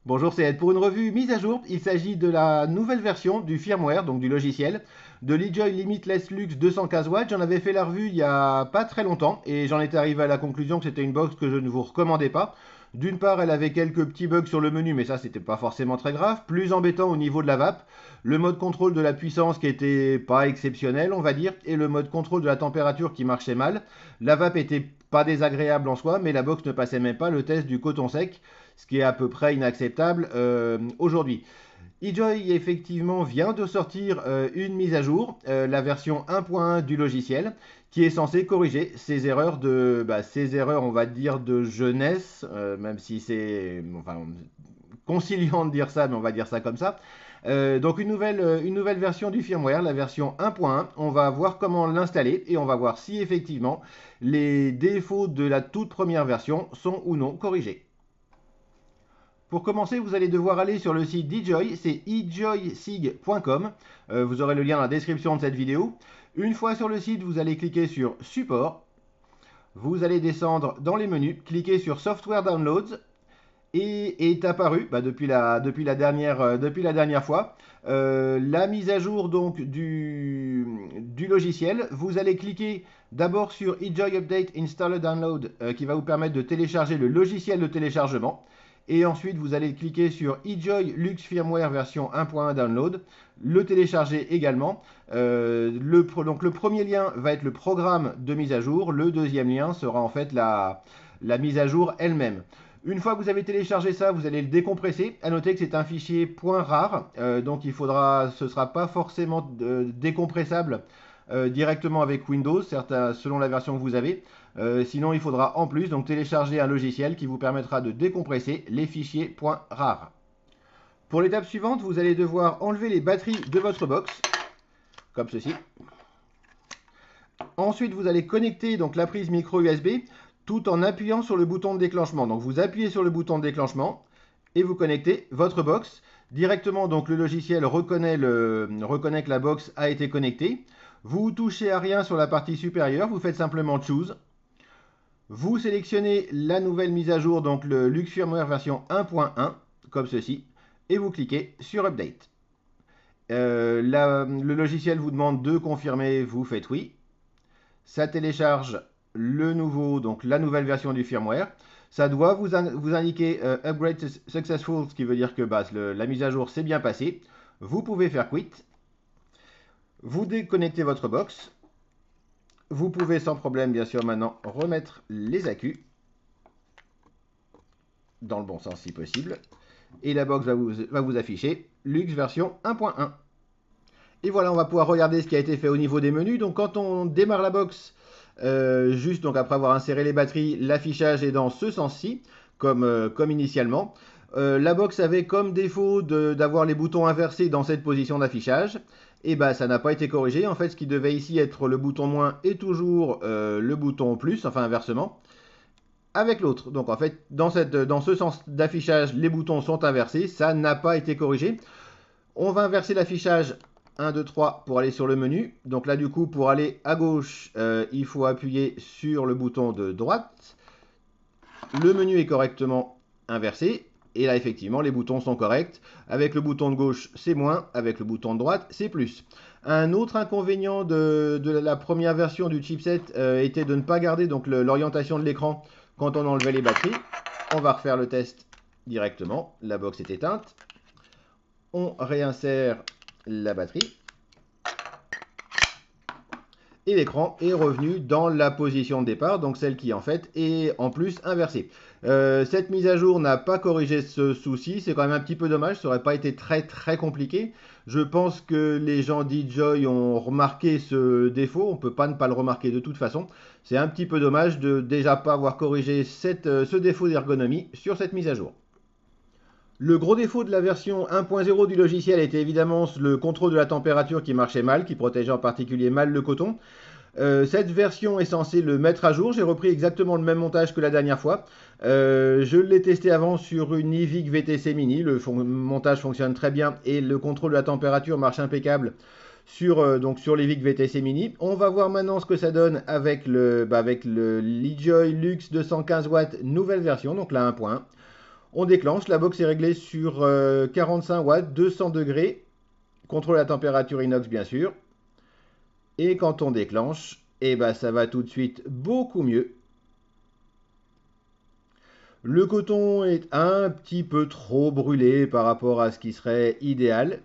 Bonjour, c'est Ed pour une revue mise à jour. Il s'agit de la nouvelle version du firmware, donc du logiciel, de l'eJoy Limitless Lux 215 watts. J'en avais fait la revue il y a pas très longtemps et j'en étais arrivé à la conclusion que c'était une box que je ne vous recommandais pas. D'une part, elle avait quelques petits bugs sur le menu, mais ça c'était pas forcément très grave. Plus embêtant au niveau de la vape, le mode contrôle de la puissance qui était pas exceptionnel, on va dire, et le mode contrôle de la température qui marchait mal. La vape était pas désagréable en soi, mais la box ne passait même pas le test du coton sec, ce qui est à peu près inacceptable aujourd'hui. eJoy effectivement vient de sortir une mise à jour, la version 1.1 du logiciel, qui est censée corriger ces erreurs ces erreurs, on va dire, de jeunesse, même si c'est enfin, conciliant de dire ça, mais on va dire ça comme ça. Donc une nouvelle version du firmware, la version 1.1. On va voir comment l'installer et on va voir si effectivement les défauts de la toute première version sont ou non corrigés. Pour commencer, vous allez devoir aller sur le site d'eJoy, c'est ejoysig.com. Vous aurez le lien dans la description de cette vidéo. Une fois sur le site, vous allez cliquer sur Support. Vous allez descendre dans les menus, cliquer sur Software Downloads et est apparu depuis la dernière fois la mise à jour donc du logiciel. Vous allez cliquer d'abord sur eJoy Update Installer Download qui va vous permettre de télécharger le logiciel de téléchargement. Et ensuite, vous allez cliquer sur eJoy Lux Firmware version 1.1 Download, le télécharger également. Donc le premier lien va être le programme de mise à jour, le deuxième lien sera en fait la mise à jour elle-même. Une fois que vous avez téléchargé ça, vous allez le décompresser. À noter que c'est un fichier .rar, donc ce ne sera pas forcément décompressable directement avec Windows, selon la version que vous avez. Sinon, il faudra en plus donc télécharger un logiciel qui vous permettra de décompresser les fichiers .rar. Pour l'étape suivante, vous allez devoir enlever les batteries de votre box, comme ceci. Ensuite, vous allez connecter donc la prise micro USB tout en appuyant sur le bouton de déclenchement. Donc vous appuyez sur le bouton de déclenchement et vous connectez votre box. Directement, donc le logiciel reconnaît que la box a été connectée. Vous touchez à rien sur la partie supérieure, vous faites simplement Choose. Vous sélectionnez la nouvelle mise à jour, donc le Lux Firmware version 1.1, comme ceci, et vous cliquez sur Update. Le logiciel vous demande de confirmer, vous faites oui. Ça télécharge donc la nouvelle version du firmware. Ça doit vous indiquer Upgrade Successful, ce qui veut dire que la mise à jour s'est bien passée. Vous pouvez faire Quit. Vous déconnectez votre box. Vous pouvez sans problème, bien sûr, maintenant remettre les accus dans le bon sens si possible. Et la box va vous afficher Lux version 1.1. Et voilà, on va pouvoir regarder ce qui a été fait au niveau des menus. Donc quand on démarre la box, juste donc après avoir inséré les batteries, l'affichage est dans ce sens-ci, comme initialement. La box avait comme défaut d'avoir les boutons inversés dans cette position d'affichage. Et ça n'a pas été corrigé. En fait, ce qui devait ici être le bouton moins est toujours le bouton plus, enfin inversement, avec l'autre. Donc en fait, dans ce sens d'affichage, les boutons sont inversés. Ça n'a pas été corrigé. On va inverser l'affichage 1, 2, 3 pour aller sur le menu. Donc là, du coup, pour aller à gauche, il faut appuyer sur le bouton de droite. Le menu est correctement inversé. Et là, effectivement, les boutons sont corrects. Avec le bouton de gauche, c'est moins. Avec le bouton de droite, c'est plus. Un autre inconvénient de la première version du chipset était de ne pas garder l'orientation de l'écran quand on enlevait les batteries. On va refaire le test directement. La box est éteinte. On réinsère la batterie. Et l'écran est revenu dans la position de départ, donc celle qui en fait est en plus inversée. Cette mise à jour n'a pas corrigé ce souci, c'est quand même un petit peu dommage, ça n'aurait pas été très compliqué. Je pense que les gens d'eJoy ont remarqué ce défaut, on ne peut pas ne pas le remarquer de toute façon. C'est un petit peu dommage de déjà pas avoir corrigé ce défaut d'ergonomie sur cette mise à jour. Le gros défaut de la version 1.0 du logiciel était évidemment le contrôle de la température qui marchait mal, qui protégeait en particulier mal le coton. Cette version est censée le mettre à jour. J'ai repris exactement le même montage que la dernière fois. Je l'ai testé avant sur une iVIC VTC Mini. Le montage fonctionne très bien et le contrôle de la température marche impeccable sur l'IVIC VTC Mini. On va voir maintenant ce que ça donne avec l'eJoy Lux 215 watts nouvelle version, donc la 1.1. On déclenche, la box est réglée sur 45 watts, 200 degrés, contrôle la température inox bien sûr. Et quand on déclenche, eh ben, ça va tout de suite beaucoup mieux. Le coton est un petit peu trop brûlé par rapport à ce qui serait idéal,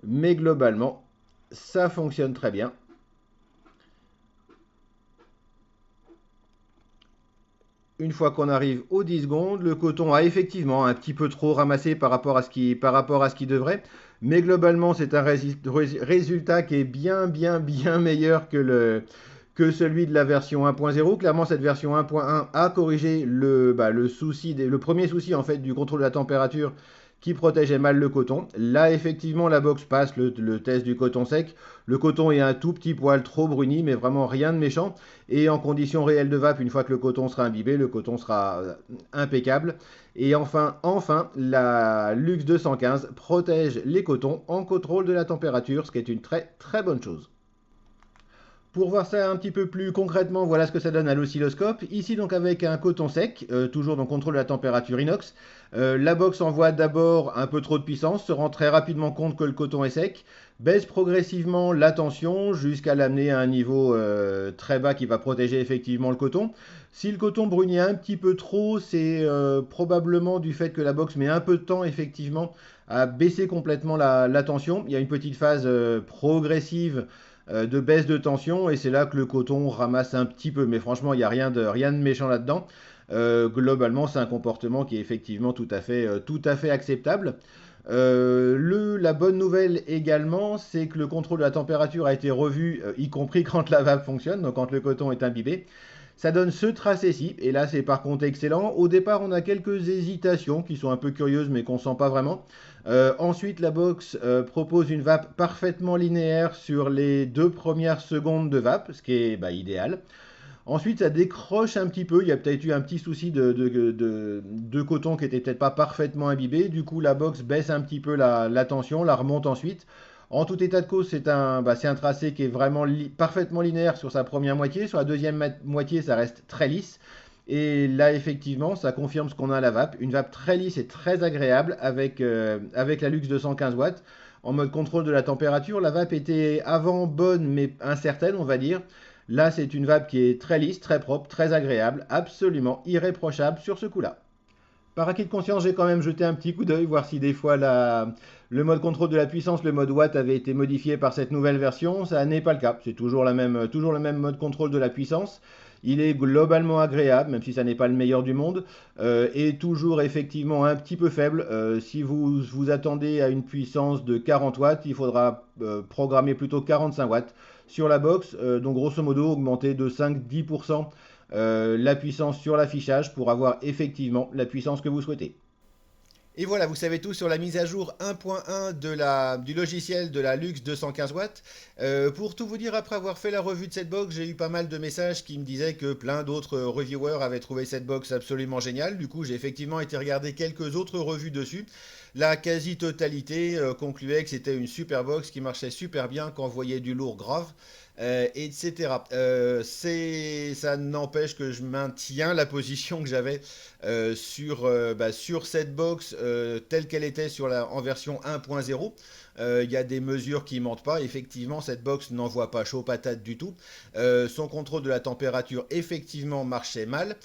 mais globalement, ça fonctionne très bien. Une fois qu'on arrive aux 10 secondes, le coton a effectivement un petit peu trop ramassé par rapport à ce qu'il devrait. Mais globalement, c'est un résultat qui est bien meilleur que celui de la version 1.0. Clairement, cette version 1.1 a corrigé le premier souci en fait du contrôle de la température qui protégeait mal le coton. Là, effectivement, la box passe le test du coton sec. Le coton est un tout petit poil trop bruni, mais vraiment rien de méchant. Et en conditions réelles de vape, une fois que le coton sera imbibé, le coton sera impeccable. Et enfin, la Lux 215 protège les cotons en contrôle de la température, ce qui est une très bonne chose. Pour voir ça un petit peu plus concrètement, voilà ce que ça donne à l'oscilloscope. Ici donc avec un coton sec, toujours dans le contrôle de la température inox. La box envoie d'abord un peu trop de puissance, se rend très rapidement compte que le coton est sec, baisse progressivement la tension jusqu'à l'amener à un niveau très bas qui va protéger effectivement le coton. Si le coton brunit un petit peu trop, c'est probablement du fait que la box met un peu de temps effectivement à baisser complètement la tension. Il y a une petite phase progressive de baisse de tension et c'est là que le coton ramasse un petit peu. Mais franchement, il n'y a rien de méchant là-dedans. Globalement, c'est un comportement qui est effectivement tout à fait acceptable. La bonne nouvelle également, c'est que le contrôle de la température a été revu, y compris quand la vape fonctionne, donc quand le coton est imbibé. Ça donne ce tracé-ci, et là c'est par contre excellent. Au départ, on a quelques hésitations qui sont un peu curieuses, mais qu'on sent pas vraiment. Ensuite, la box propose une vape parfaitement linéaire sur les 2 premières secondes de vape, ce qui est idéal. Ensuite, ça décroche un petit peu. Il y a peut-être eu un petit souci de coton qui était peut-être pas parfaitement imbibé. Du coup, la box baisse un petit peu la tension, la remonte ensuite. En tout état de cause, c'est un tracé qui est vraiment parfaitement linéaire sur sa première moitié. Sur la deuxième moitié, ça reste très lisse. Et là, effectivement, ça confirme ce qu'on a à la vape. Une vape très lisse et très agréable avec la Lux 215 watts. En mode contrôle de la température, la vape était avant bonne mais incertaine, on va dire. Là, c'est une vape qui est très lisse, très propre, très agréable, absolument irréprochable sur ce coup-là. Par acquis de conscience, j'ai quand même jeté un petit coup d'œil, voir si des fois le mode contrôle de la puissance, le mode watt avait été modifié par cette nouvelle version. Ça n'est pas le cas. C'est toujours toujours le même mode contrôle de la puissance. Il est globalement agréable, même si ça n'est pas le meilleur du monde, et toujours effectivement un petit peu faible. Si vous vous attendez à une puissance de 40 watts, il faudra programmer plutôt 45 watts sur la box, donc grosso modo augmenter de 5-10% la puissance sur l'affichage pour avoir effectivement la puissance que vous souhaitez. Et voilà, vous savez tout sur la mise à jour 1.1 du logiciel de la Lux 215 watts. Pour tout vous dire, après avoir fait la revue de cette box, j'ai eu pas mal de messages qui me disaient que plein d'autres reviewers avaient trouvé cette box absolument géniale. Du coup, j'ai effectivement été regarder quelques autres revues dessus. La quasi-totalité concluait que c'était une super box qui marchait super bien, qu'envoyait du lourd grave, etc. Ça n'empêche que je maintiens la position que j'avais sur cette box telle qu'elle était en version 1.0. Il y a des mesures qui ne mentent pas. Effectivement, cette box n'envoie pas chaud patate du tout. Son contrôle de la température, effectivement, marchait mal.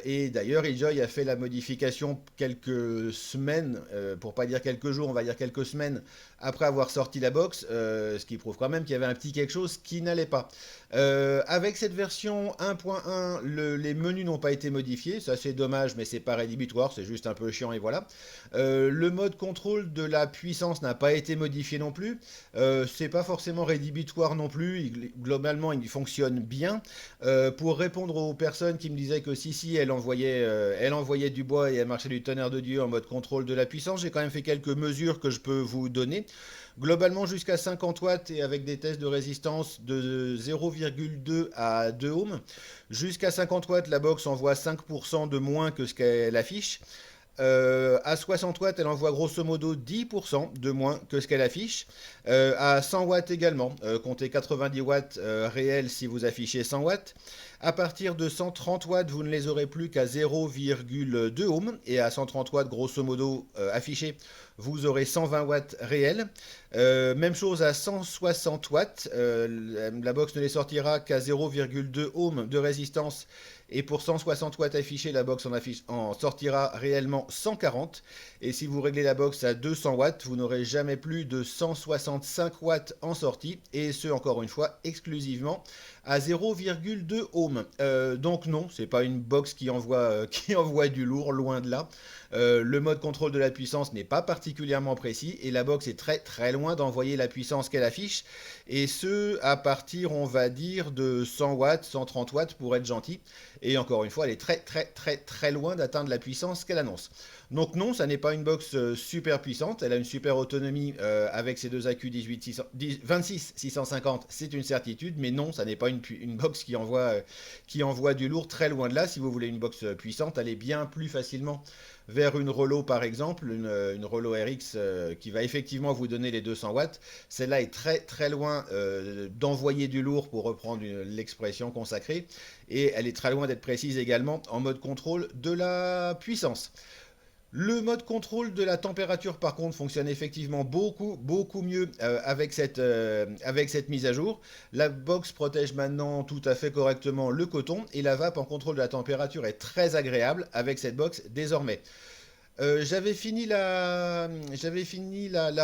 Et d'ailleurs, Enjoy a fait la modification quelques semaines, pour pas dire quelques jours, on va dire quelques semaines après avoir sorti la box, ce qui prouve quand même qu'il y avait un petit quelque chose qui n'allait pas. Avec cette version 1.1, les menus n'ont pas été modifiés, ça c'est dommage, mais c'est pas rédhibitoire, c'est juste un peu chiant et voilà. Le mode contrôle de la puissance n'a pas été modifié non plus, c'est pas forcément rédhibitoire non plus, globalement il fonctionne bien. Pour répondre aux personnes qui me disaient que si elle envoyait du bois et elle marchait du tonnerre de Dieu en mode contrôle de la puissance, j'ai quand même fait quelques mesures que je peux vous donner. Globalement jusqu'à 50 watts et avec des tests de résistance de 0,2 à 2 ohms. Jusqu'à 50 watts, la box envoie 5% de moins que ce qu'elle affiche. À 60 watts, elle envoie grosso modo 10% de moins que ce qu'elle affiche. À 100 watts également, comptez 90 watts réels si vous affichez 100 watts. À partir de 130 watts, vous ne les aurez plus qu'à 0,2 ohms. Et à 130 watts, grosso modo, affichés, vous aurez 120 watts réels. Même chose à 160 watts, la box ne les sortira qu'à 0,2 ohms de résistance. Et pour 160 watts affichés, la box en sortira réellement 140. Et si vous réglez la box à 200 watts, vous n'aurez jamais plus de 165 watts en sortie. Et ce, encore une fois, exclusivement à 0,2 ohms. Donc non, c'est pas une box qui envoie du lourd, loin de là. Le mode contrôle de la puissance n'est pas particulièrement précis et la box est très très loin d'envoyer la puissance qu'elle affiche. Et ce, à partir, on va dire, de 100 watts, 130 watts pour être gentil. Et encore une fois, elle est très très très très loin d'atteindre la puissance qu'elle annonce. Donc non, ça n'est pas une box super puissante. Elle a une super autonomie avec ses deux accus 26 650, c'est une certitude. Mais non, ça n'est pas une box qui envoie du lourd, très loin de là. Si vous voulez une box puissante, allez bien plus facilement vers une Rollo par exemple, une Rollo RX qui va effectivement vous donner les 200 watts. Celle-là est très très loin d'envoyer du lourd pour reprendre l'expression consacrée. Et elle est très loin d'être précise également en mode contrôle de la puissance. Le mode contrôle de la température, par contre, fonctionne effectivement beaucoup, beaucoup mieux avec cette mise à jour. La box protège maintenant tout à fait correctement le coton et la vape en contrôle de la température est très agréable avec cette box désormais. J'avais fini la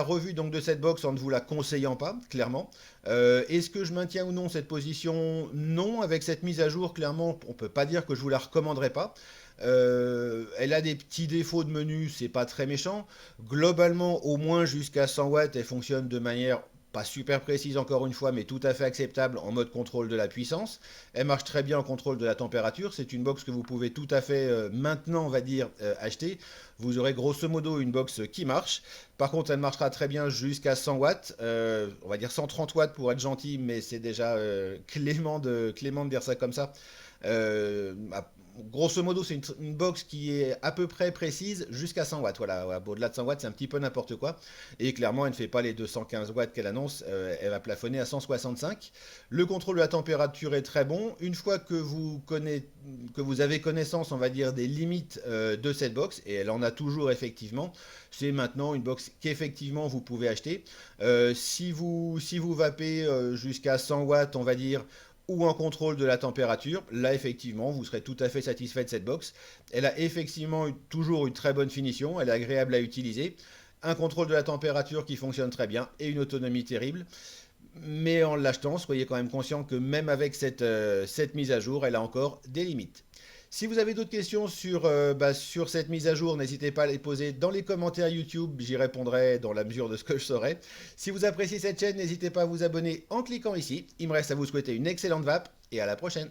revue donc de cette box en ne vous la conseillant pas, clairement. Est-ce que je maintiens ou non cette position? Non, avec cette mise à jour, clairement, on peut pas dire que je vous la recommanderais pas. Elle a des petits défauts de menu, c'est pas très méchant. Globalement, au moins jusqu'à 100 watts, elle fonctionne de manière pas super précise encore une fois, mais tout à fait acceptable en mode contrôle de la puissance. Elle marche très bien en contrôle de la température. C'est une box que vous pouvez tout à fait maintenant, on va dire, acheter. Vous aurez grosso modo une box qui marche. Par contre, elle marchera très bien jusqu'à 100 watts. On va dire 130 watts pour être gentil, mais c'est déjà clément de dire ça comme ça. Euh, Grosso modo, c'est une box qui est à peu près précise jusqu'à 100 watts. Voilà, ouais, au-delà de 100 watts, c'est un petit peu n'importe quoi. Et clairement, elle ne fait pas les 215 watts qu'elle annonce. Elle va plafonner à 165. Le contrôle de la température est très bon. Une fois que vous avez connaissance, on va dire, des limites de cette box, et elle en a toujours effectivement, c'est maintenant une box qu'effectivement vous pouvez acheter. Si vous vapez jusqu'à 100 watts, on va dire, ou en contrôle de la température, là effectivement vous serez tout à fait satisfait de cette box. Elle a effectivement toujours une très bonne finition, elle est agréable à utiliser, un contrôle de la température qui fonctionne très bien et une autonomie terrible. Mais en l'achetant, soyez quand même conscient que même avec cette mise à jour, elle a encore des limites. Si vous avez d'autres questions sur cette mise à jour, n'hésitez pas à les poser dans les commentaires YouTube, j'y répondrai dans la mesure de ce que je saurai. Si vous appréciez cette chaîne, n'hésitez pas à vous abonner en cliquant ici. Il me reste à vous souhaiter une excellente vape et à la prochaine.